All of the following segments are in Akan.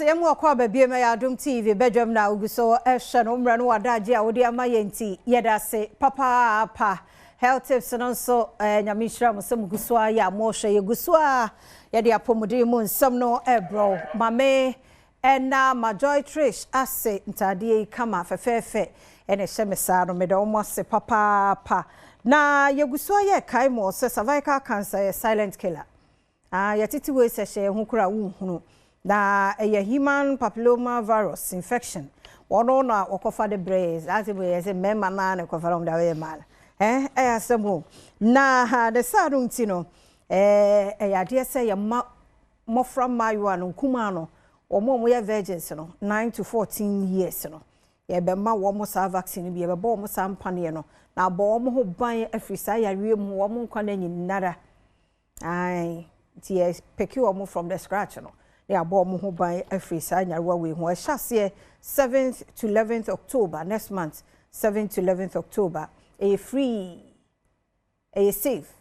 yemu akwa babie ma ya Adom TV Badwam na uguso ehwe no mra no wadaje a wodi ama yenti yedase papa health tips no so nyamishra mo sem guso ya mo hwe ye guso a yede apomode mu nsam no ebro mame ena majoy trish ase ntade kama fefefe ene hyemesa no mede omo se papa na ye guso ye kai mo se cervical cancer ye silent killer yatiti we se hye hu kura wu hunu na a human papilloma virus infection wono na wakofa de brains ati we say mema na na kofa rom da we mal asemo na the sadun ti no yade say ya mo from mayo no kuma no omo ye virgins no 9 to 14 years no ye be ma wo mo sa vaccine bi ye be bo mo sa mpane no na bo mo ho ban afrisa yare mu wo mo nkwa na nyinara ai ti pick you omo from the scratch no ya bo mo ho ban afrisa nyarewa we ho ehase 7th to 11th October next month 7th to 11th October free safe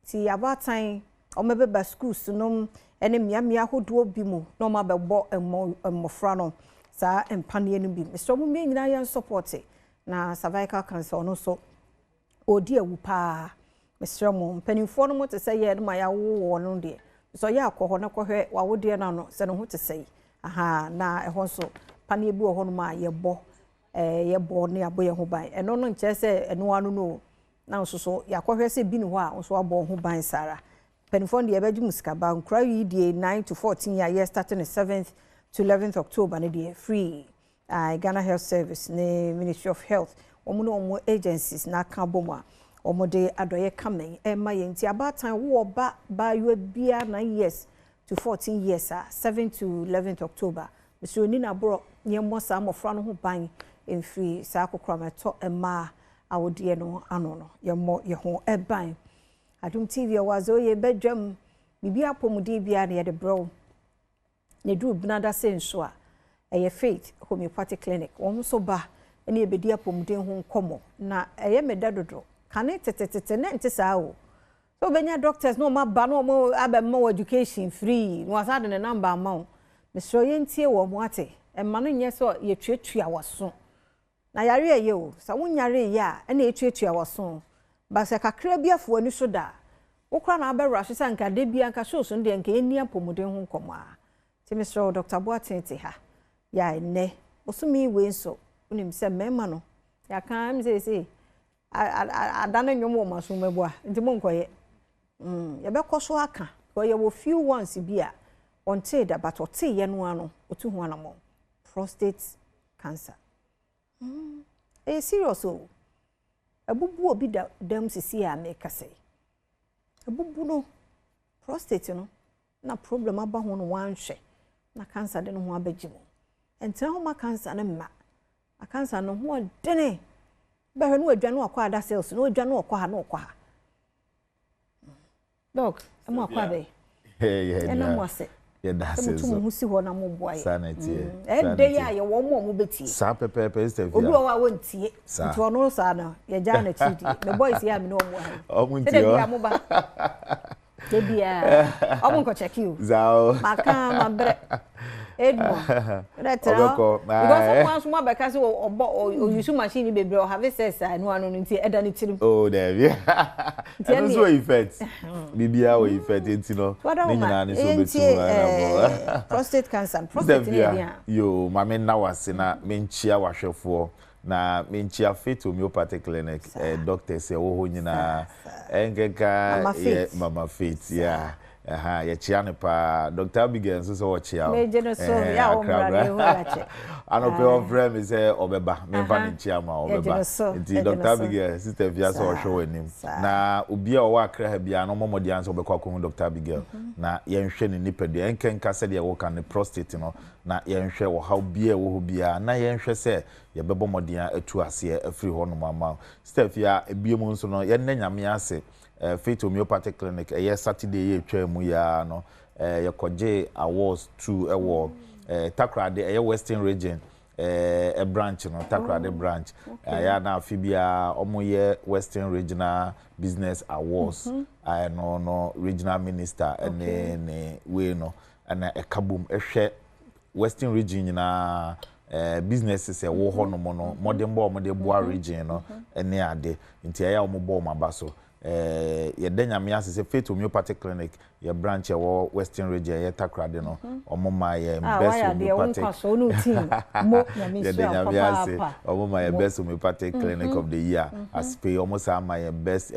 ti about time o mebeba schools no ene miamia hodo bi mu no ma bebo mmofra no sa empane no bi mr mo me nyina yan support na cervical cancer no so odi awu pa mr mo mpanimfo no mo te say ye ma ya wo no de so ya akọ na kọhwe wa wode na no se no ho te sei na ehọ so pane bi ho no ma ye bo ne abo ye ho ban eno no nche se eno anu no na so ya kọhwe se bi ne ho a so abo ho ban sara penifon de ebeji musika ba nkra yi die 9 to 14 years starting the 7th to 11th October ne de free Ghana Health Service ne Ministry of Health omo agencies na ka boma omode adoye kamen ma yenti about time wo ba you bia 9 years to 14 years 7 to 11th October Mr. Nina bro nyemo sa amofra no ho ban emfiri sa akokra meto ma awodie no ano no yemo ye ho ban Adom TV awazo ye Badwam bibia pomudi bia na ye de bro ne du binada senso a faith Homeopathic clinic won so ba ene ebedi apomudi ho nkomo na eye medadodo kane tetete na nti saa o so benya doctors no ma ba no mo abemma education free no asade ne number amount Mr. Yentie wo mo ate emma no nye so ye tuatua waso na yare eye o sa wonyare ye a na etuatua waso ba se kakra biafo ani so da wokra na abɛwra so sa nka de bia nka so de nka eni apomuden ho nkomo a ti Mr. Dr. Boatente ha ya ene osumi we nso unim se mema no ya kan am say adana nyomo maso meboa nti mo nkoye ye be koso aka ko ye wo few ones bia until that but ote ye no ano otu ho anamo prostate cancer serious o abubu obi dam sisi a me kase abubu no prostate no na problem aba ho no wanhwe na cancer de no ho abagimo entra ho ma cancer na ma a cancer no ho dene ba hwe no adwa no akwa ada cells no adwa no akwa ha no akwa dog amo akwa be ena mo ase ye da cells so mu si ho na mo boy sanity dey ya ye wo mo betie sa pepe step obi o wa wontie nti ono sa na ye ja na chidi me boys ya me no mo ha o mu ntie o mo ba debia o mo ko check you zao maka mabre Adom retro because someone because o use machine bebre o have sense anu anu nti eda ni tirim oh there be and so effect bibia o effect nti no ni nyina ni so betu na prostate cancer prostate ni dia yo mama na wase na menchia wahwefo na menchia Faith Homeopathic clinic doctors e wo ho nyina enkeka mama Faith yeah ye chia ne pa Dr. Abigail so wo chia me je no so ya o mra ne ho ache anope of frame say obeba me pa ne chia ma obeba nti Dr. Abigail sister via so hwe wanim na obi a wo akra ha bia no momodi anso obekwa ko Dr. Abigail na ye nhwe ne nipadua enkenka se de wo kan ne prostate no na ye nhwe wo how bia wo ho bia na ye nhwe se ye bebo modian atu ase afiri ho no mama sister via ebiemu nso no ye nanyame ase Faith Homeopathic clinic Saturday ye twa mu ya no ye koje awards 2 ewo Takrade Western region branch no Takrade branch ya na afibia omoye Western regional business awards no regional minister ne we no ana ekabum ehwe western region na businesses e wo ho no mo no modern bo mo de boa region no ene ade nti ya mo bo ma ba so ye denya me ase Faith Homeopathic Clinic ye branch e wo western region ye takrade no omo ma ye best homeopathic ye denya me ase omo ma ye best homeopathic clinic of the year as pay almost ma ye best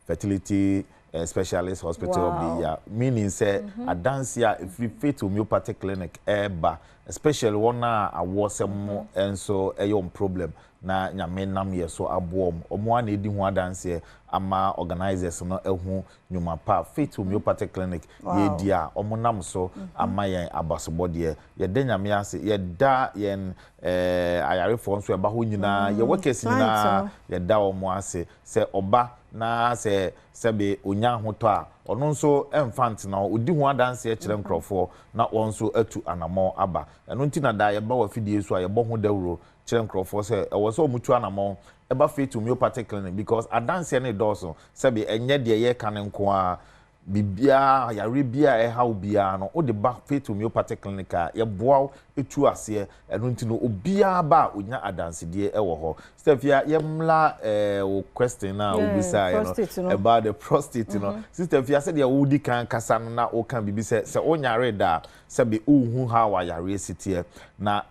fertility specialist hospital of the year, meaning say a dance here if we Faith Homeopathic Clinic eba especially one a was and so a young problem na nyame nam ye so aboom omo an edi ho dance here ama organizers no ehu nyuma pa Faith Homeopathic Clinic ye dia omo nam so ama yen abasobode ye de nyame ase ye da yen ayarefo nso eba ho nyina ye workers nyina ye da omo ase se oba na se sebe onya hoto a ono nso emfant na odi ho adanse kire nkrofo na wonso atu anamo aba eno nti na da ye ba wa fidie so a ye bo ho dawro kire nkrofo se ewo so mutu anamo eba Faith Homeopathic Clinic because adanse ne doso sebe enye de ye kan nko a bibia yare bia e hawo bia no o de ba Faith Homeopathic Clinic a ye boaw etu ase eno nti no obia ba onya adanse de e wo ho Stefia ye mla o question na obisa no about the prostate no sister Fia said ye wudi kan kasa no na o kan bibi se onyare da se be ohu ha wa yare sitie na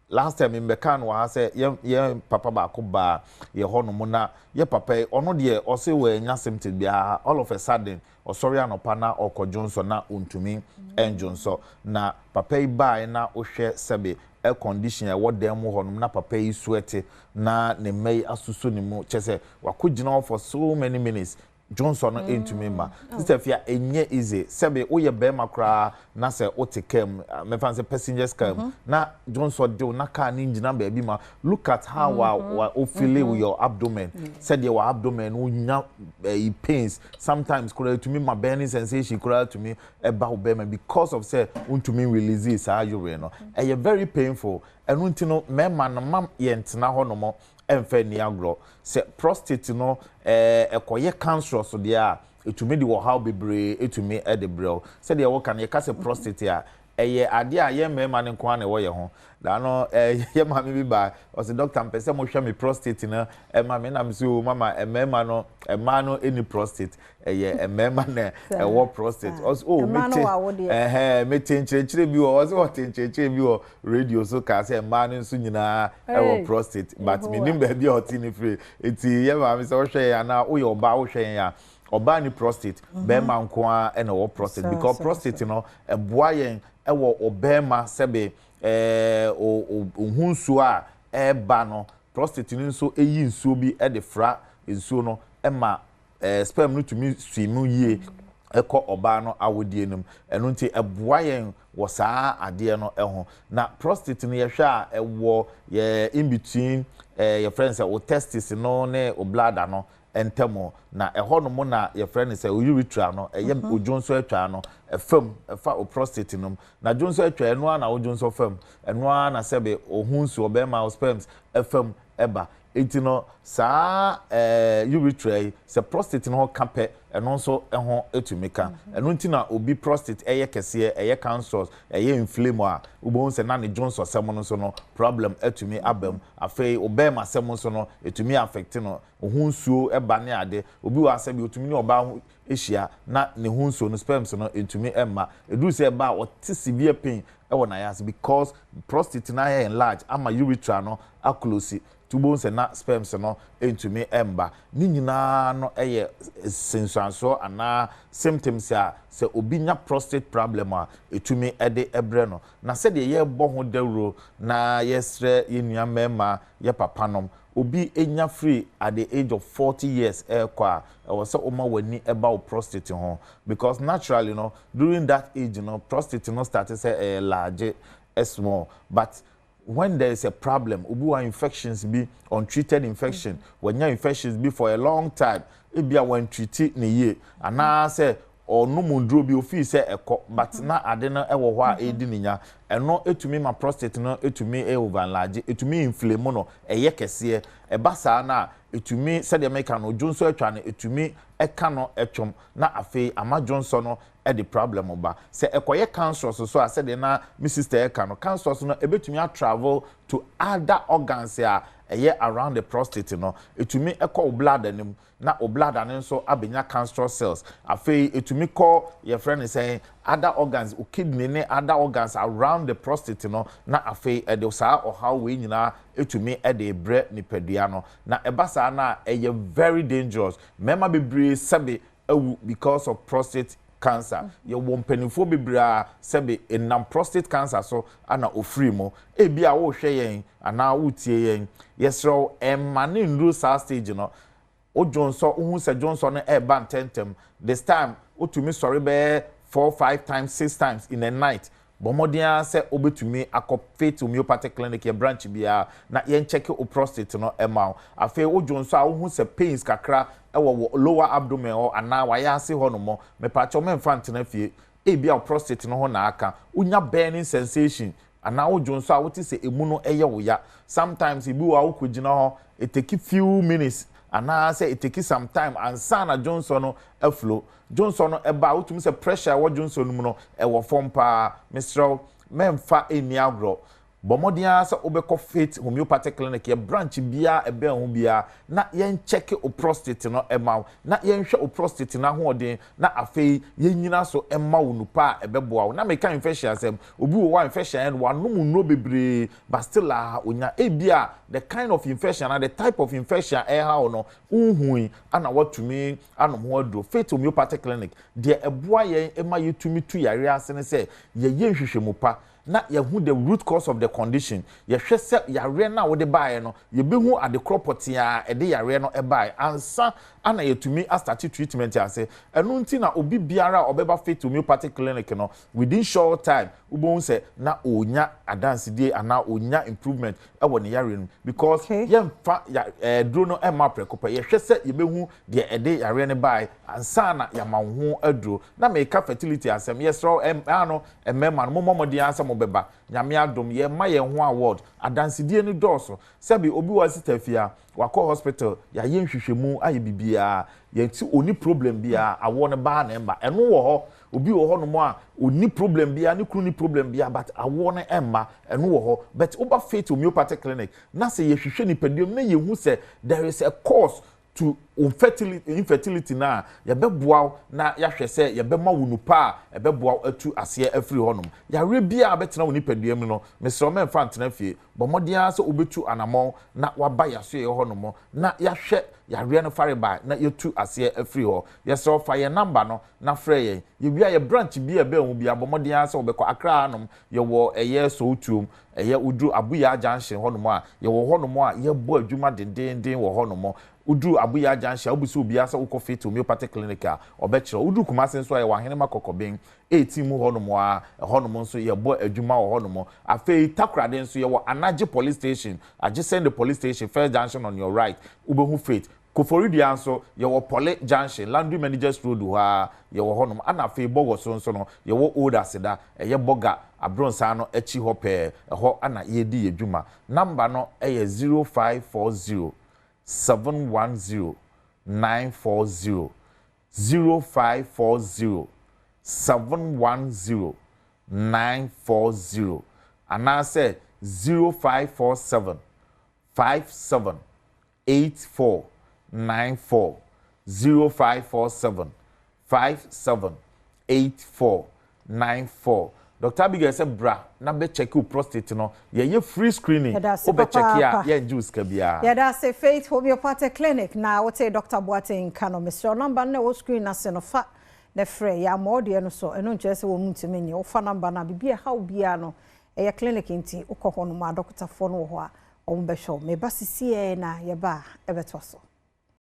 last time in Bekan wa say ye papa ba ko ba ye hono mu na ye papa ono de o se we nya symptom bia all of a sudden o sorry anopa na okojonso na ontumi enjonso na papa ba na o hwe sebe a condition e wodem honum na papa yi sweat na ne mai asusu ni mu chese wakogina for so many minutes Johnson into me ma sister Fia enye easy sebe wo ye be makra na se otekem me fan say passengers cam na Johnson do na car ni ngina ba bi ma look at how o feel with your abdomen said your abdomen wo nya pains sometimes could to me my burning sensation could to me about be because of say want to me release this urine no e very painful and unti no me man mam ye ntena ho no mo emfa ni agro se prostate no ekoye cancer so dia etumi di wo how bebre etumi e de brel se dia wo kan ye ka se prostate a eye ade a ye mema ne nko na wo ye ho da no ye ma me bi ba o se doctor mpese mo hwe me prostate na ma me na me so mama mema no ema no any prostate eye mema na wo prostate o mete nchire bi o so nchire bi o radio so ka se ema no so nyina wo prostate but me nim ba bi o ti ni free eti ye ma me so hwe ya na o ye oba o hwe ya oba ni prostate be ma nko a na wo prostate because prostate no eboa yen ewo obema sebe ohunsu a eba no prostate ni nso eyi nsuo bi e de fra nsuo no ema sperm no tumi swim yie eko oba no awodie num eno nti eboa yen wo saa ade no eho na prostate no ye hwe a ewo ye in between your friends o testis no ne o bladder no entemo na eho no mo na your friend say urethra no eye ojonso atwa no efam efa o prostate no na jonso atwa eno na ojonso fam eno na sebe ohunsu obema o sperms efam eba etino saa urethra se prostate no kape eno so eho etumika eno ntina obi prostate eye kese eye cancer eye inflame a ubon se na ne jonso sem no so no problem etumi abam afei obema sem so no etumi affect no ohunsuo eba ne ade obi wa sabi otumi ne oba ehia na ne hunsuo no sperms no etumi emma edu se eba o ti severe pain ewo na yas because prostate na ya enlarge ama urethra no aclose tubo se na sperms no entumi emba ni nyina no eye sensuanso ana symptoms a se obi nya prostate problem a etumi ede ebre no na se de ye bo ho dawro na yesre ye nua mema ye papanom obi enya free at the age of 40 years kwa was oma wani about prostate ho because naturally you know during that age you know prostate no started say large small but when there is a problem obi infections be untreated infection when your infections be for a long time e bia when treat ne ye ana say or no mundro bi ofi se eko but na ade no ewo ho a edi ninya eno etumi ma prostate no etumi overenlarge etumi inflame no eye kese e basa na etumi se de make no jonso atwa no etumi eka no etwom na afei ama jonso no e the problem ba se ekoye cancer so a se de na my sister eka no cancer no ebetumi a travel to other organs around the prostate no etumi ekọ blood anim na o blood anin so abenya cancerous cells afei etumi call your friend saying other organs o kidney ne other organs around the prostate no na afei e de saa o how we nyina etumi e de bre nipadua no na ebasa na very dangerous mema bebre sebe because of prostate cancer ye wompanifo bebra sebe enam prostate cancer so ana ofri mo e bia wo hwe yen ana wotie yen yesro emane nru sa stage no o jonso ohun se jonso no e ban tentem this time otumi sorry be 4 5 times 6 times in a night bomodia se obetumi akopfate homeopathic clinic ye branch bia na yen check o prostate no ema afi o jonso a ohun se pains kakra ewo lower abdomen or ana waya ase ho no mo me pa cho me mfa ntena fie e bia o prostate no ho na aka unya burning sensation ana o jonso a woti se emu no eye wo ya sometimes ibi wa okugina ho it take few minutes ana say it take some time and sana Johnson no aflow Johnson no eba utumi say pressure wa Johnson mu no e wo form pa Mr. memfa eni agro bomodia sa obekọ faith homeopathic clinic ye branch bia ebe ho bia na yen check o prostate no ema na yen hwe o prostate na hoodin na afei yen nyina so ema wonupa ebeboa na make infection asem obi wo wa infection and wanum no bebre but still onya ebia the kind of infection and the type of infection how no unhui ana watumi anom ho adro faith homeopathic clinic de eboa yen ema yetumi tu yare asene se ye yen hwehwemu pa na yehu the root cause of the condition ye hwese yare na wo de bae no ye behu ade cropotia e de yare no e bae ansa ana yetumi a start treatment ase enu nti na obi biara obeba fit homeopathic clinic no within short time ubon se na onya adance die ana onya improvement e wo ne yare no because ye mfa dro no e ma prekopa ye hwese ye behu de e de yare ne bae ansa na ya manho adro na make fertility asem yesro ano emema no momodi ansem beba nyame adom ye ma ye ho award adansidie ni doso sebi obi wa sitafia wako hospital ya ye nhwehwemu aye bibia ye ti oni problem bia awo ne ba na emba eno wo ho obi wo ho no mo a oni problem bia ne kru ni problem bia but awo ne emma eno wo ho but oba faith homeopathic clinic na se ye hwehwe ni padiem na ye hu se there is a cause to infertility na ya beboa na ya hwese ya bema wunupa e beboa atu ase afri honum ya rebia abetena woni paduam no mesro me mfa ntena fie bomodia so obetu anamo na waba ya so ye honum na ya hwe ya re no fare ba na yetu ase afri ho ye so fa ye number no na frɛ ye ye bia ye branch bia be hu bia bomodia so obekɔ akra anum ye wo eye so utum eye udu abuya junction honum a ye wo honum a ye bo adwuma dendenden wo honum udu abuya junction obuso obia sa ukɔ fit homeopathic clinic a obɛkyerɛ udu kumase so ye wahene makɔkɔben 18 mu honum a honum nso ye bo adwuma wo honum afei takrade nso ye wo Anaje police station adjacent the police station first junction on your right ubehu fit Koforidia nso ye wo Pole junction Landry Managers Road ha ye wo honum ana afei bogo so nso no ye wo old aseda ye boga abronsa no echi ho pe ho ana ye di adwuma number no eye 0540 710 940 0540 710 940 and I say 0547 57 84 94 0547 57 84 94 Dr. Abigail said bra na be check your prostate no ye free screening o be check ya ye juice ka bia yeah that's a faith homeopathic clinic na what say Dr. Boateng kano Mr. number na wo screen na se no fa na frɛ ya modie no so eno nkyɛ sɛ wo mutimi nye wo fa number na bibia how bia no e clinic nti ukɔ hɔ no ma doctor fo no ho a ɔmo bɛhwɛ me ba sisi na ye ba e beto so